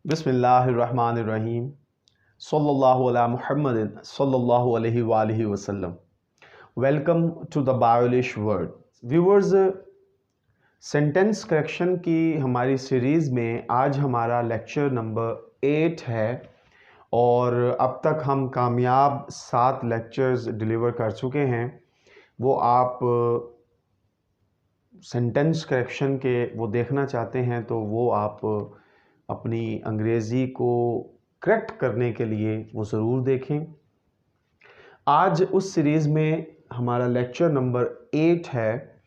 बिस्मिल्लाहिर्रहमानिर्रहीम सल्लल्लाहु अला मुहम्मदिन सल्लल्लाहु अलैहि वसल्लम। Welcome to the Biolish word. Viewers, sentence correction की हमारी सीरीज़ में आज हमारा लेक्चर नंबर 8 है और अब तक हम कामयाब 7 लेक्चर्स डिलीवर कर चुके हैं। वो आप सेंटेंस करेक्शन के वो देखना चाहते हैं तो वो आप अपनी अंग्रेज़ी को करेक्ट करने के लिए वो ज़रूर देखें। आज उस सीरीज़ में हमारा लेक्चर नंबर 8 है।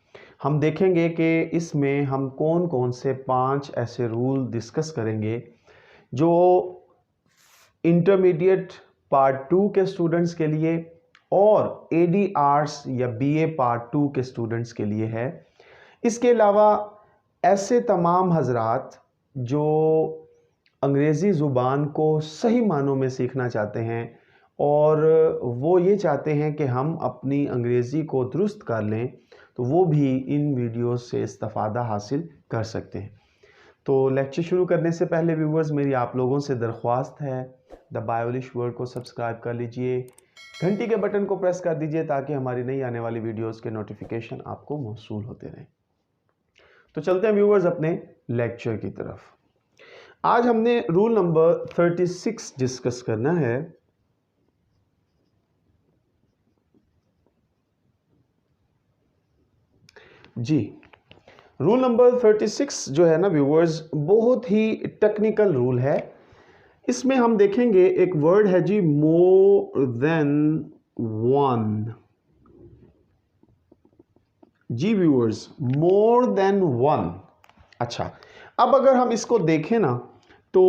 हम देखेंगे कि इसमें हम कौन कौन से 5 ऐसे रूल डिस्कस करेंगे जो इंटरमीडिएट पार्ट 2 के स्टूडेंट्स के लिए और एडी आर्ट्स या बीए पार्ट 2 के स्टूडेंट्स के लिए है। इसके अलावा ऐसे तमाम हजरात जो अंग्रेज़ी ज़ुबान को सही मानों में सीखना चाहते हैं और वो ये चाहते हैं कि हम अपनी अंग्रेज़ी को दुरुस्त कर लें, तो वो भी इन वीडियोस से इस्तिफ़ादा हासिल कर सकते हैं। तो लेक्चर शुरू करने से पहले व्यूवर्स, मेरी आप लोगों से दरख्वास्त है, द बायोलिश वर्ड को सब्सक्राइब कर लीजिए, घंटी के बटन को प्रेस कर दीजिए ताकि हमारी नई आने वाली वीडियोस के नोटिफिकेशन आपको मौसूल होते रहें। तो चलते हैं व्यूवर्स अपने लेक्चर की तरफ। आज हमने रूल नंबर 36 डिस्कस करना है। जी, रूल नंबर 36 जो है ना व्यूवर्स, बहुत ही टेक्निकल रूल है। इसमें हम देखेंगे एक वर्ड है जी, मोर देन वन। जी व्यूअर्स, मोर देन वन। अच्छा, अब अगर हम इसको देखें ना तो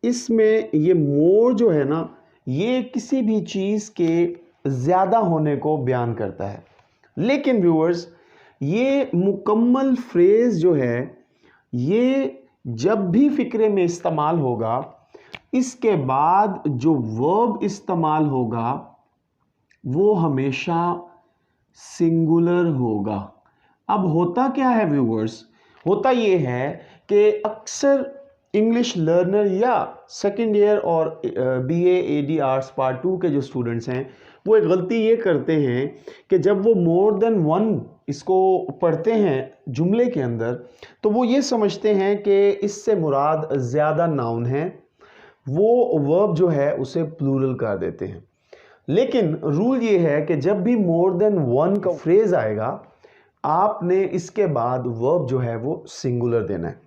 इसमें ये मोर जो है ना, ये किसी भी चीज़ के ज़्यादा होने को बयान करता है। लेकिन व्यूअर्स, ये मुकम्मल फ्रेज़ जो है, ये जब भी फ़िक्रे में इस्तेमाल होगा, इसके बाद जो वर्ब इस्तेमाल होगा वो हमेशा सिंगुलर होगा। अब होता क्या है व्यूअर्स, होता ये है कि अक्सर इंग्लिश लर्नर या सेकेंड ईयर और बीए एडी आर्ट्स पार्ट 2 के जो स्टूडेंट्स हैं, वो एक गलती ये करते हैं कि जब वो मोर देन वन इसको पढ़ते हैं जुमले के अंदर, तो वो ये समझते हैं कि इससे मुराद ज़्यादा नाउन है, वो वर्ब जो है उसे प्लूरल कर देते हैं। लेकिन रूल ये है कि जब भी मोर देन वन का फ्रेज आएगा, आपने इसके बाद वर्ब जो है वो सिंगुलर देना है।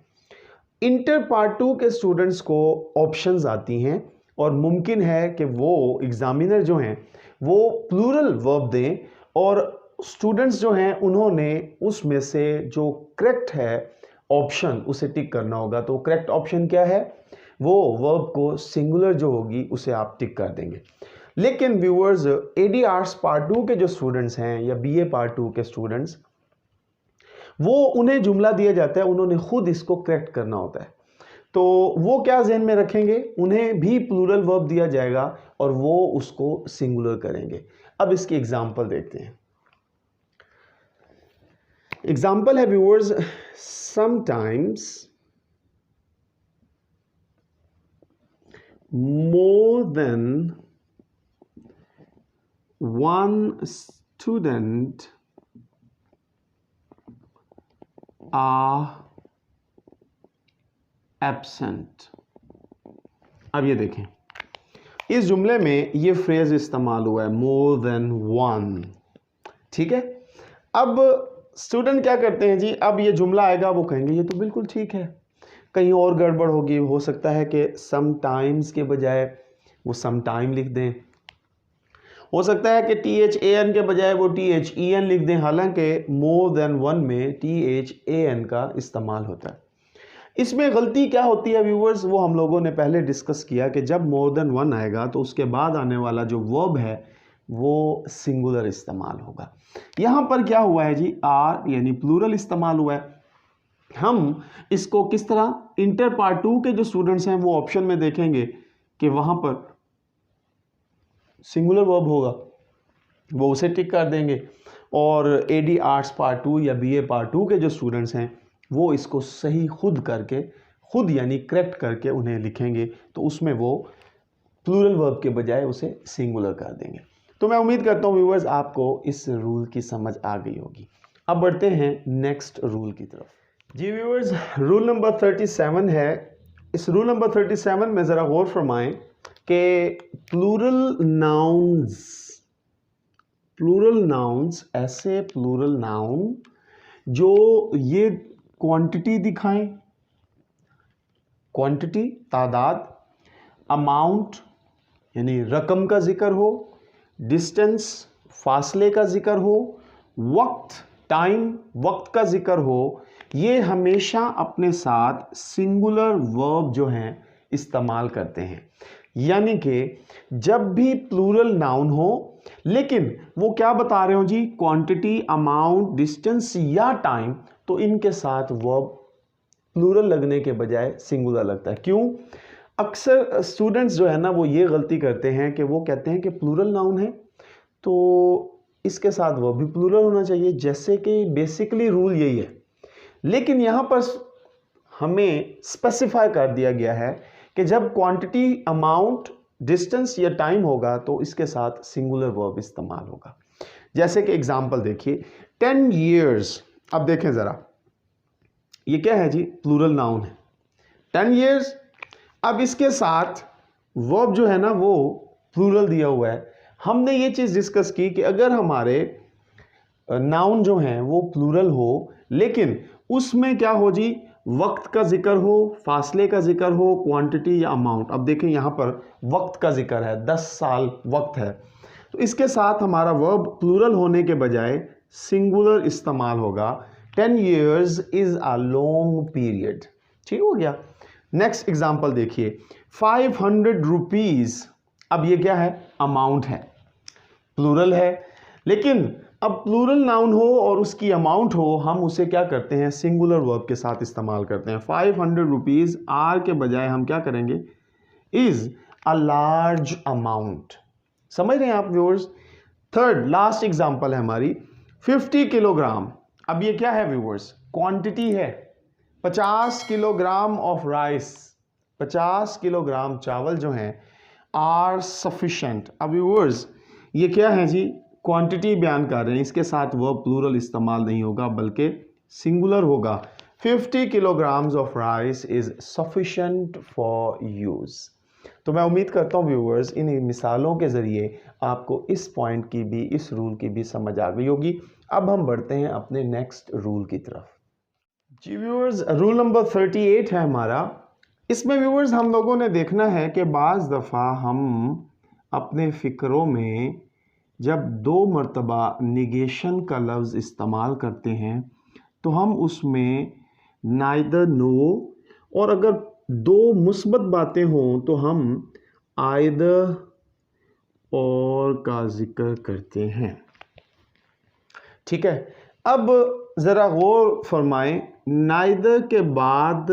इंटर पार्ट 2 के स्टूडेंट्स को ऑप्शंस आती हैं और मुमकिन है कि वो एग्जामिनर जो हैं वो प्लूरल वर्ब दें और स्टूडेंट्स जो हैं उन्होंने उसमें से जो करेक्ट है ऑप्शन उसे टिक करना होगा। तो करेक्ट ऑप्शन क्या है, वो वर्ब को सिंगुलर जो होगी उसे आप टिक कर देंगे। लेकिन व्यूअर्स, एडी आर्ट्स पार्ट 2 के जो स्टूडेंट्स हैं या बीए पार्ट 2 के स्टूडेंट्स, वो उन्हें जुमला दिया जाता है, उन्होंने खुद इसको करेक्ट करना होता है। तो वो क्या ज़हन में रखेंगे, उन्हें भी प्लूरल वर्ब दिया जाएगा और वो उसको सिंगुलर करेंगे। अब इसकी एग्जांपल देखते हैं। एग्जांपल है viewers, sometimes more than one student are absent। अब ये देखें, इस जुमले में ये फ्रेज इस्तेमाल हुआ है more than one, ठीक है। अब स्टूडेंट क्या करते हैं जी, अब ये जुमला आएगा, वो कहेंगे ये तो बिल्कुल ठीक है, कहीं और गड़बड़ होगी। हो सकता है कि समटाइम्स के बजाय वो समटाइम लिख दें, हो सकता है कि THAN के बजाय वो THEN लिख दें, हालांकि मोर देन वन में THAN का इस्तेमाल होता है। इसमें गलती क्या होती है व्यूअर्स, वो हम लोगों ने पहले डिस्कस किया कि जब मोर देन वन आएगा तो उसके बाद आने वाला जो वर्ब है वो सिंगुलर इस्तेमाल होगा। यहाँ पर क्या हुआ है जी, आर यानी प्लूरल इस्तेमाल हुआ है। हम इसको किस तरह, इंटर पार्ट 2 के जो स्टूडेंट्स हैं वो ऑप्शन में देखेंगे कि वहां पर सिंगुलर वर्ब होगा, वो उसे टिक कर देंगे, और एडी आर्ट्स पार्ट 2 या बीए पार्ट 2 के जो स्टूडेंट्स हैं वो इसको सही खुद करके खुद यानी करेक्ट करके उन्हें लिखेंगे तो उसमें वो प्लूरल वर्ब के बजाय उसे सिंगुलर कर देंगे। तो मैं उम्मीद करता हूँ व्यूअर्स आपको इस रूल की समझ आ गई होगी। अब बढ़ते हैं नेक्स्ट रूल की तरफ। जी व्यूअर्स, रूल नंबर 37 है। इस रूल नंबर 37 में ज़रा गौर फरमाएं कि प्लूरल नाउन्स ऐसे प्लूरल नाउन जो ये क्वांटिटी दिखाएं, क्वांटिटी तादाद, अमाउंट यानी रकम का जिक्र हो, डिस्टेंस फासले का जिक्र हो, वक्त टाइम वक्त का जिक्र हो, ये हमेशा अपने साथ सिंगुलर वर्ब जो हैं इस्तेमाल करते हैं। यानी कि जब भी प्लूरल नाउन हो लेकिन वो क्या बता रहे हो जी, क्वांटिटी, अमाउंट, डिस्टेंस या टाइम, तो इनके साथ वर्ब प्लूरल लगने के बजाय सिंगुलर लगता है। क्यों? अक्सर स्टूडेंट्स जो है ना वो ये गलती करते हैं कि वो कहते हैं कि प्लूरल नाउन है तो इसके साथ वर्ब भी प्लूरल होना चाहिए, जैसे कि बेसिकली रूल यही है। लेकिन यहाँ पर हमें स्पेसिफाई कर दिया गया है कि जब क्वांटिटी, अमाउंट, डिस्टेंस या टाइम होगा तो इसके साथ सिंगुलर वर्ब इस्तेमाल होगा। जैसे कि एग्जांपल देखिए, 10 years। अब देखें ज़रा, ये क्या है जी, प्लूरल नाउन है, 10 years। अब इसके साथ वर्ब जो है ना वो प्लूरल दिया हुआ है। हमने ये चीज़ डिस्कस की कि अगर हमारे नाउन जो हैं वो प्लूरल हो लेकिन उसमें क्या हो जी, वक्त का जिक्र हो, फासले का जिक्र हो, क्वांटिटी या अमाउंट। अब देखें यहाँ पर वक्त का जिक्र है, 10 साल वक्त है, तो इसके साथ हमारा वर्ब प्लूरल होने के बजाय सिंगुलर इस्तेमाल होगा। 10 years is a long period. ठीक हो गया। नेक्स्ट एग्जाम्पल देखिए, 500 रुपीज। अब ये क्या है, अमाउंट है, प्लूरल है, लेकिन अब प्लूरल नाउन हो और उसकी अमाउंट हो, हम उसे क्या करते हैं, सिंगुलर वर्ब के साथ इस्तेमाल करते हैं। 500 रुपीज, आर के बजाय हम क्या करेंगे, इज अ लार्ज अमाउंट। समझ रहे हैं आप व्यूअर्स। थर्ड लास्ट एग्जाम्पल है हमारी, 50 किलोग्राम। अब ये क्या है व्यूअर्स, क्वांटिटी है, 50 किलोग्राम ऑफ राइस, 50 किलोग्राम चावल जो हैं आर सफिशेंट। अब व्यूअर्स ये क्या है जी, क्वांटिटी बयान कर रहे हैं, इसके साथ वर्ब प्लूरल इस्तेमाल नहीं होगा बल्कि सिंगुलर होगा। 50 kilograms of rice is sufficient for use. तो मैं उम्मीद करता हूँ व्यूअर्स इन मिसालों के ज़रिए आपको इस पॉइंट की भी, इस रूल की भी समझ आ गई होगी। अब हम बढ़ते हैं अपने नेक्स्ट रूल की तरफ। जी व्यूअर्स, रूल नंबर 38 है हमारा। इसमें व्यूअर्स हम लोगों ने देखना है कि बाज़ दफ़ा हम अपने फ़िक्रों में जब 2 मरतबा निगेशन का लफ्ज़ इस्तेमाल करते हैं तो हम उसमें नाइदर, नो, और अगर 2 मुस्बत बातें हों तो हम आइदर और का जिक्र करते हैं। ठीक है। अब ज़रा गौर फरमाएं, नाइदर के बाद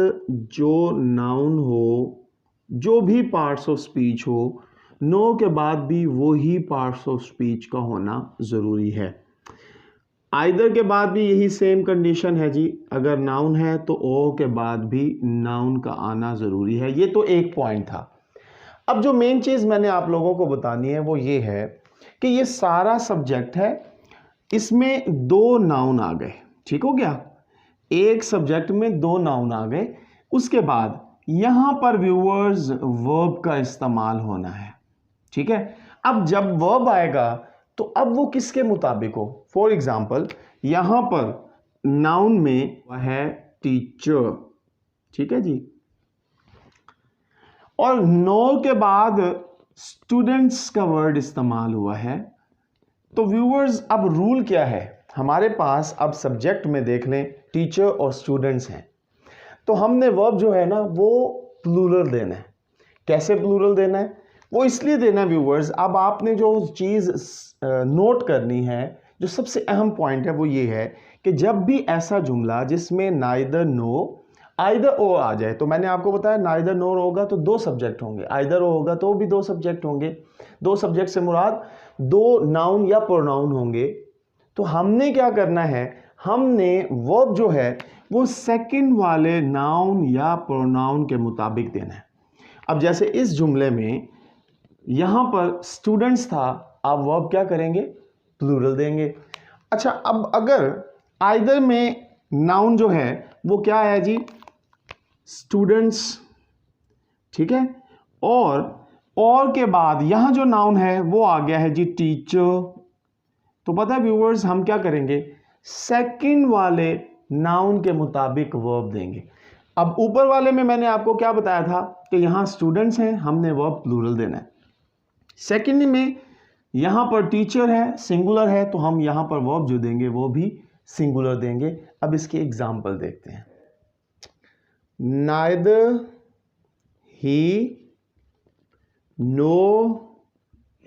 जो नाउन हो, जो भी पार्ट्स ऑफ स्पीच हो, नो के बाद भी वही पार्ट्स ऑफ स्पीच का होना ज़रूरी है। आइदर के बाद भी यही सेम कंडीशन है जी, अगर नाउन है तो ओ के बाद भी नाउन का आना ज़रूरी है। ये तो एक पॉइंट था। अब जो मेन चीज़ मैंने आप लोगों को बतानी है वो ये है कि ये सारा सब्जेक्ट है, इसमें 2 नाउन आ गए। ठीक हो गया, एक सब्जेक्ट में 2 नाउन आ गए। उसके बाद यहाँ पर व्यूअर्स वर्ब का इस्तेमाल होना है। ठीक है। अब जब वर्ब आएगा तो अब वो किसके मुताबिक हो। फॉर एग्जाम्पल यहां पर नाउन में वह है टीचर। ठीक है जी, और नो के बाद स्टूडेंट्स का वर्ड इस्तेमाल हुआ है। तो व्यूअर्स अब रूल क्या है हमारे पास, अब सब्जेक्ट में देख लें टीचर और स्टूडेंट्स हैं, तो हमने वर्ब जो है ना वो प्लूरल देना है। कैसे प्लूरल देना है, वो इसलिए देना व्यूअर्स, अब आपने जो चीज़ नोट करनी है, जो सबसे अहम पॉइंट है वो ये है कि जब भी ऐसा जुमला जिसमें नाइदर, नो, आइदर ओ आ जाए, तो मैंने आपको बताया नाइदर नो होगा तो 2 सब्जेक्ट होंगे, आइदर ओ होगा तो भी 2 सब्जेक्ट होंगे। 2 सब्जेक्ट से मुराद 2 नाउन या प्रोनाउन होंगे। तो हमने क्या करना है, हमने वर्ब जो है वो सेकंड वाले नाउन या प्रोनाउन के मुताबिक देना है। अब जैसे इस जुमले में यहां पर स्टूडेंट्स था, आप वर्ब क्या करेंगे, प्लूरल देंगे। अच्छा, अब अगर आइदर में नाउन जो है वो क्या है जी, स्टूडेंट्स, ठीक है, और के बाद यहां जो नाउन है वो आ गया है जी टीचर। तो पता है व्यूअर्स, हम क्या करेंगे, सेकंड वाले नाउन के मुताबिक वर्ब देंगे। अब ऊपर वाले में मैंने आपको क्या बताया था कि यहां स्टूडेंट्स हैं, हमने वर्ब प्लूरल देना है। सेकंड में यहां पर टीचर है, सिंगुलर है, तो हम यहां पर वर्ब जो देंगे वो भी सिंगुलर देंगे। अब इसके एग्जाम्पल देखते हैं। Neither he nor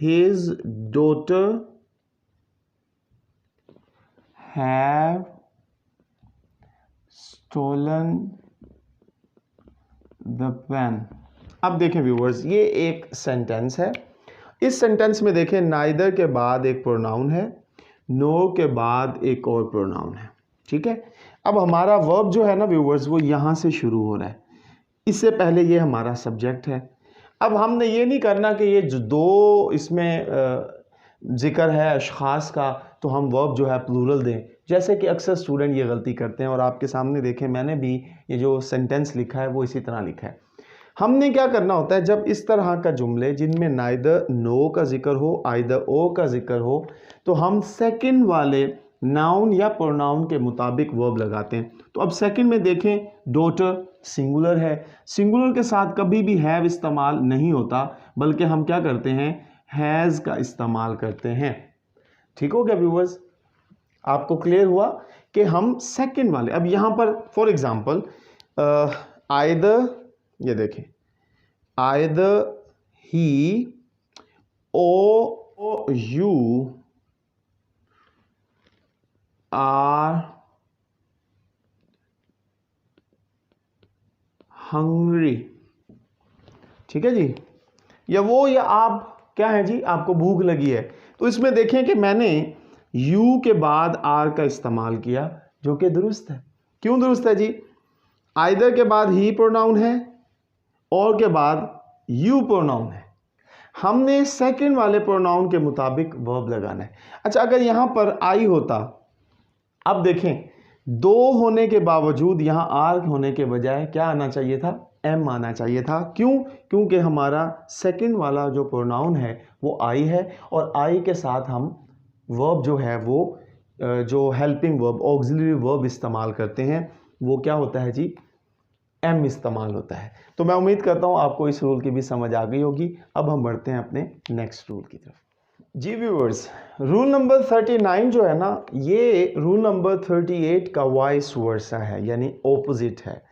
his daughter have stolen the pen. अब देखें व्यूअर्स, ये एक सेंटेंस है। इस सेंटेंस में देखें, नाइदर के बाद एक प्रोनाउन है, नो के बाद एक और प्रोनाउन है, ठीक है। अब हमारा वर्ब जो है ना व्यूअर्स, वो यहां से शुरू हो रहा है, इससे पहले ये हमारा सब्जेक्ट है। अब हमने ये नहीं करना कि ये जो दो इसमें जिक्र है अशखास का, तो हम वर्ब जो है प्लूरल दें, जैसे कि अक्सर स्टूडेंट ये गलती करते हैं। और आपके सामने देखें, मैंने भी ये जो सेंटेंस लिखा है वो इसी तरह लिखा है। हमने क्या करना होता है, जब इस तरह का जुमले जिनमें नाइदर नो का जिक्र हो, आइदर ओ का जिक्र हो, तो हम सेकंड वाले नाउन या प्रोनाउन के मुताबिक वर्ब लगाते हैं। तो अब सेकंड में देखें, डॉटर सिंगुलर है, सिंगुलर के साथ कभी भी हैव इस्तेमाल नहीं होता, बल्कि हम क्या करते हैं, हैज़ का इस्तेमाल करते हैं। ठीक हो गया व्यूअर्स, आपको क्लियर हुआ कि हम सेकंड वाले, अब यहां पर फॉर एग्जांपल आइदर, ये देखें, either he or you are hungry, ठीक है जी, या वो या आप क्या है जी, आपको भूख लगी है। तो इसमें देखें कि मैंने यू के बाद आर का इस्तेमाल किया, जो कि दुरुस्त है। क्यों दुरुस्त है जी, आइदर के बाद ही प्रोनाउन है और के बाद यू प्रोनाउन है, हमने सेकंड वाले प्रोनाउन के मुताबिक वर्ब लगाना है। अच्छा, अगर यहां पर आई होता, अब देखें, दो होने के बावजूद यहां आर होने के बजाय क्या आना चाहिए था, एम आना चाहिए था। क्यों, क्योंकि हमारा सेकंड वाला जो प्रोनाउन है वो आई है, और आई के साथ हम वर्ब जो है वो जो हेल्पिंग वर्ब, ऑक्सिलरी वर्ब इस्तेमाल करते हैं, वो क्या होता है जी, एम इस्तेमाल होता है। तो मैं उम्मीद करता हूं आपको इस रूल की भी समझ आ गई होगी। अब हम बढ़ते हैं अपने नेक्स्ट रूल की तरफ। जी व्यूअर्स, रूल नंबर 39 जो है ना, ये रूल नंबर 38 का वाइस वर्सा है, यानी ऑपोजिट है।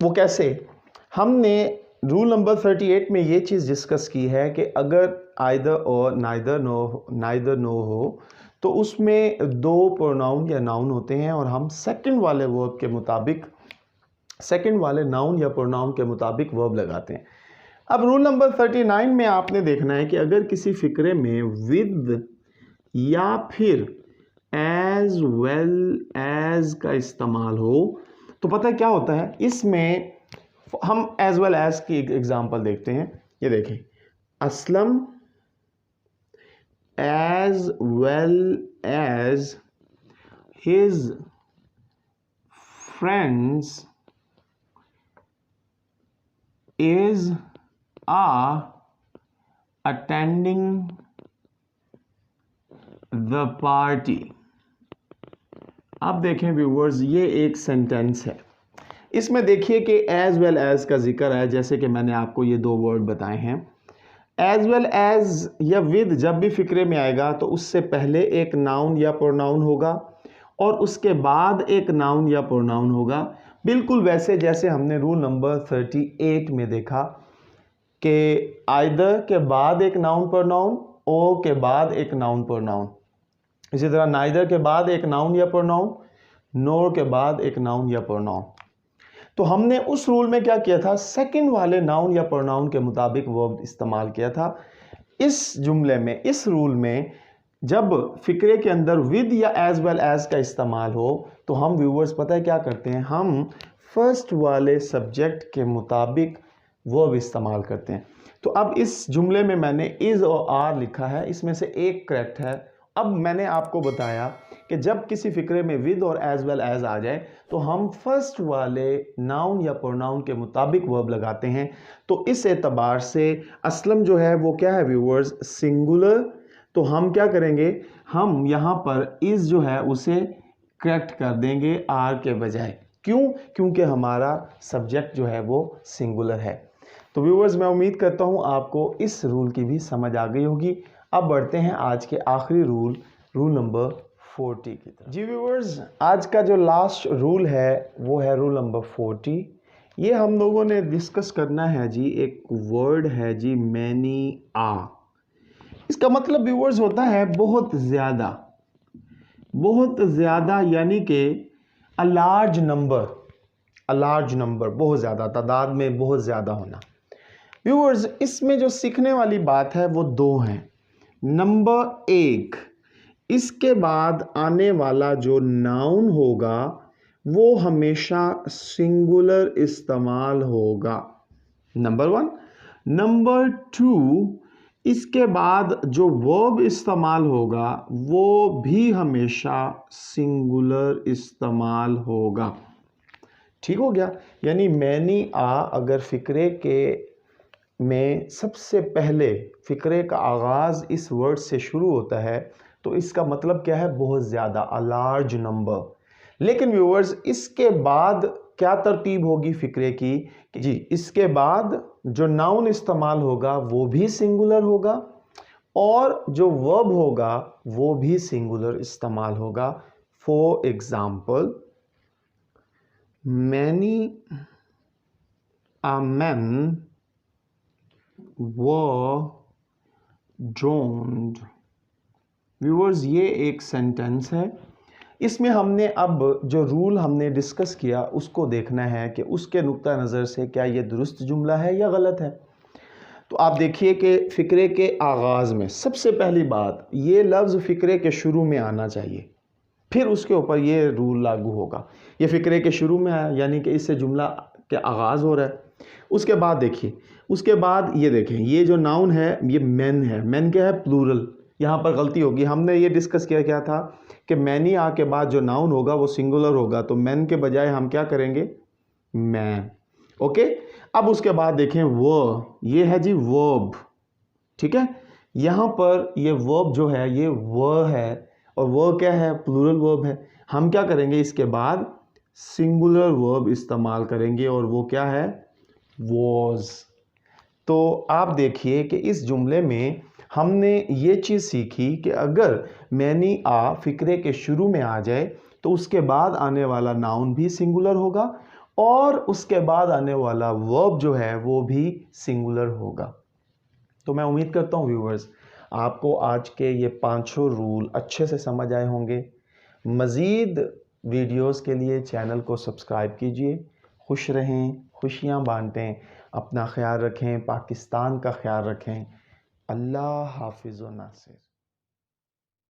वो कैसे, हमने रूल नंबर 38 में ये चीज़ डिस्कस की है कि अगर आइदर और नाइदर नो हो, तो उसमें दो प्रोनाउन या नाउन होते हैं, और हम सेकंड वाले वर्ब के मुताबिक, सेकंड वाले नाउन या प्रोनाउन के मुताबिक वर्ब लगाते हैं। अब रूल नंबर 39 में आपने देखना है कि अगर किसी फिक्रे में विद या फिर एज वेल एज का इस्तेमाल हो, तो पता है क्या होता है, इसमें हम एज वेल एज की एग्जांपल देखते हैं। ये देखें, Aslam as well as his friends is attending the party। अब देखें व्यूअर्स, ये एक सेंटेंस है, इसमें देखिए कि एज वेल एज का जिक्र है, जैसे कि मैंने आपको ये दो वर्ड बताए हैं। एज वेल एज या विद जब भी फिक्रे में आएगा, तो उससे पहले एक नाउन या प्रोनाउन होगा, और उसके बाद एक नाउन या प्रोनाउन होगा, बिल्कुल वैसे जैसे हमने रूल नंबर 38 में देखा कि आइदर के बाद एक नाउन प्रोनाउन, ओ के बाद एक नाउन प्रोनाउन, इसी तरह नाइदर के बाद एक नाउन या प्रोनाउन, नो के बाद एक नाउन या प्रोनाउन। तो हमने उस रूल में क्या किया था, सेकंड वाले नाउन या प्रोनाउन के मुताबिक वर्ब इस्तेमाल किया था। इस जुमले में, इस रूल में जब फिक्रे के अंदर विद या एज वेल एज का इस्तेमाल हो तो हम व्यूवर्स पता है क्या करते हैं, हम फर्स्ट वाले सब्जेक्ट के मुताबिक वर्ब इस्तेमाल करते हैं। तो अब इस जुमले में मैंने इज़ और आर लिखा है, इसमें से एक करेक्ट है। अब मैंने आपको बताया कि जब किसी फिक्रे में विद और एज वेल एज आ जाए तो हम फर्स्ट वाले नाउन या प्रोनाउन के मुताबिक वर्ब लगाते हैं। तो इस एतबार से असलम जो है वो क्या है व्यूवर्स, सिंगुलर। तो हम क्या करेंगे, हम यहाँ पर इज़ जो है उसे करेक्ट कर देंगे आर के बजाय। क्यों? क्योंकि हमारा सब्जेक्ट जो है वो सिंगुलर है। तो व्यूवर्स मैं उम्मीद करता हूँ आपको इस रूल की भी समझ आ गई होगी। अब बढ़ते हैं आज के आखिरी रूल, रूल नंबर 40 की तरफ। जी व्यूवर्स, आज का जो लास्ट रूल है वो है रूल नंबर 40। ये हम लोगों ने डिस्कस करना है जी, एक वर्ड है जी मैनी आ। इसका मतलब व्यूवर्स होता है बहुत ज़्यादा, बहुत ज़्यादा, यानी कि a large number, a large number, बहुत ज़्यादा, तादाद में बहुत ज़्यादा होना। व्यूवर्स इसमें जो सीखने वाली बात है वो दो हैं। नंबर एक, इसके बाद आने वाला जो नाउन होगा वो हमेशा सिंगुलर इस्तेमाल होगा, नंबर वन। नंबर टू, इसके बाद जो वर्ब इस्तेमाल होगा वो भी हमेशा सिंगुलर इस्तेमाल होगा। ठीक हो गया? यानी मैनी आ अगर फिक्रे के में सबसे पहले फिक्रे का आगाज़ इस वर्ड से शुरू होता है तो इसका मतलब क्या है, बहुत ज़्यादा, अ लार्ज नंबर। लेकिन व्यूअर्स इसके बाद क्या तरतीब होगी फिक्रे की कि जी इसके बाद जो नाउन इस्तेमाल होगा वो भी सिंगुलर होगा और जो वर्ब होगा वो भी सिंगुलर इस्तेमाल होगा। For example, many a men were drowned। Viewers ये एक सेंटेंस है। इसमें हमने अब जो रूल हमने डिस्कस किया उसको देखना है कि उसके नुक्ता नज़र से क्या ये दुरुस्त जुमला है या गलत है। तो आप देखिए कि फ़िक्रे के आगाज़ में सबसे पहली बात, ये लफ्ज़ फ़िक्रे के शुरू में आना चाहिए, फिर उसके ऊपर ये रूल लागू होगा। ये फ़िक्रे के शुरू में आया यानी कि इससे जुमला के आगाज़ हो रहा है। उसके बाद देखिए, उसके बाद ये देखें, ये जो नाउन है ये मैन है। मैन क्या है, प्लूरल। यहाँ पर गलती होगी, हमने ये डिस्कस किया क्या था कि मैनी आ के बाद जो नाउन होगा वो सिंगुलर होगा, तो मैन के बजाय हम क्या करेंगे, मैन। ओके, अब उसके बाद देखें ये है जी वर्ब। ठीक है, यहाँ पर ये वर्ब जो है ये है और वो क्या है, प्लूरल वर्ब है। हम क्या करेंगे, इसके बाद सिंगुलर वर्ब इस्तेमाल करेंगे और वो क्या है, वॉज। तो आप देखिए कि इस जुमले में हमने ये चीज़ सीखी कि अगर मैनी आ फिक्रे के शुरू में आ जाए तो उसके बाद आने वाला नाउन भी सिंगुलर होगा और उसके बाद आने वाला वर्ब जो है वो भी सिंगुलर होगा। तो मैं उम्मीद करता हूँ व्यूवर्स आपको आज के ये 5 रूल अच्छे से समझ आए होंगे। मज़ीद वीडियोस के लिए चैनल को सब्सक्राइब कीजिए। खुश रहें, खुशियाँ बांटें, अपना ख्याल रखें, पाकिस्तान का ख्याल रखें। अल्लाह हाफिज़ व नासिर।